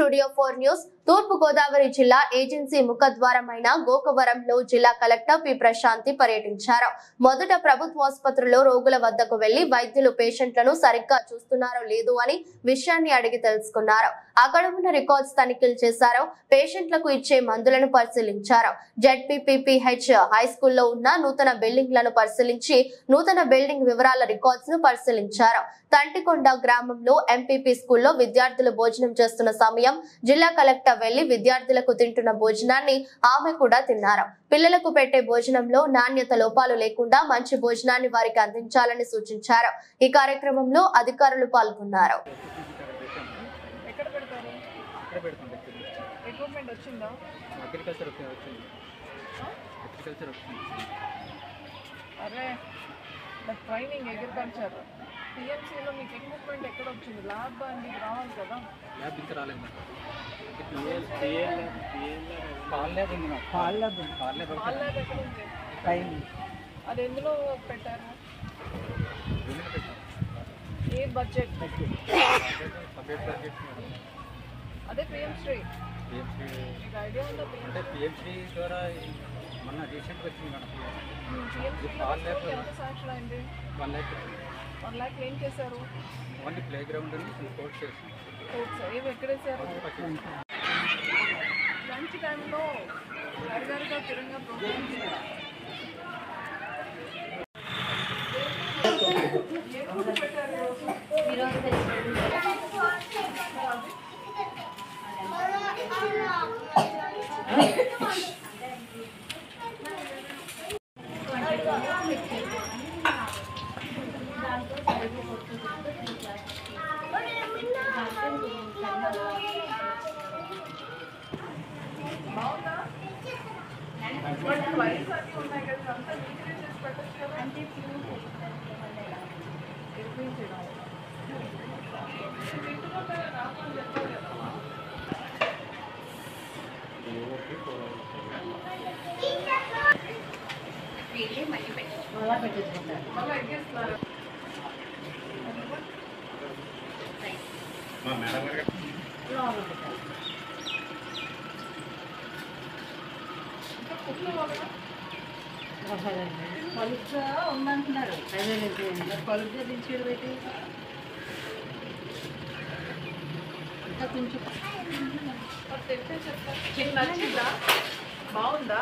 Studio 4 news తూర్పు గోదావరి జిల్లా agency ముఖద్వారమైన గోకవరంలో జిల్లా కలెక్టర్ పి ప్రశాంతి పర్యటించారు. మొదట ప్రభుత్వ ఆసుపత్రిలో రోగుల వద్దకు వెళ్లి వైద్యులు పేషెంట్లను సరిగ్గా చూస్తున్నారో లేదో అని విషయాన్ని అడిగి తెలుసుకున్నారు. అక్కడ ఉన్న రికార్డ్స్ తనిఖీలు చేశారు. పేషెంట్లకు ఇచ్చే మందులను పరిశీలించారు. జెడ్పీపీపీహెచ్ హై స్కూల్లో ఉన్న నూతన బిల్డింగ్లను పరిశీలించి నూతన బిల్డింగ్ వివరాల రికార్డ్స్ ను పరిశీలించారు. తంటికొండ గ్రామంలో ఎంపీపీ స్కూల్లో విద్యార్థులు భోజనం చేస్తున్న సమయం జిల్లా కలెక్టర్ వెళ్లి విద్యార్థులకు తింటున్న భోజనాన్ని ఆమె కూడా తిన్నారు. పిల్లలకు పెట్టే భోజనంలో నాణ్యత లోపాలు లేకుండా మంచి భోజనాన్ని వారికి అందించాలని సూచించారు. ఈ కార్యక్రమంలో అధికారులు పాల్గొన్నారు. టీఎంసీలో మీకు ఎక్విప్మెంట్ ఎక్కడ వచ్చింది? ల్యాబ్ అని మీకు రావాలి కదా. ల్యాబ్ ఇంకా రాలేదు. అది ఎందులో పెట్టారు? ఏ బడ్జెట్? అదే పిఎంశ్రీ. మీకు ఐడియా ఉందా? అంటే పిఎంశ్రీ ద్వారా మొన్న రీసెంట్గా వచ్చింది మేడం. ఎంత శాంక్షన్ అయింది? 1 lakh. 1 lakh ఏం చేశారు? ఓన్లీ ప్లే గ్రౌండ్ అని కోర్స్ చేసాం. ఏమి ఎక్కడేసారు? లంచ్ టైంలో అడిగారుగా తిరంగా ప్రోగ్రామ్స్ బాగుందా? ప్రైస్ అన్నీ ఉన్నాయి కదా, అంతా నీట్గా చేసి పెట్టచ్చు కదా. అంటే రాకుండా చెప్పాలి కదా. మళ్ళీ ఎగ్గేస్తున్నారు. పలుగ్గా ఉందంటున్నారు. పలుగ్గా దించేది పెట్టి ఇంకా కొంచెం తింటే చెప్తాను. మీకు నచ్చిందా? బాగుందా?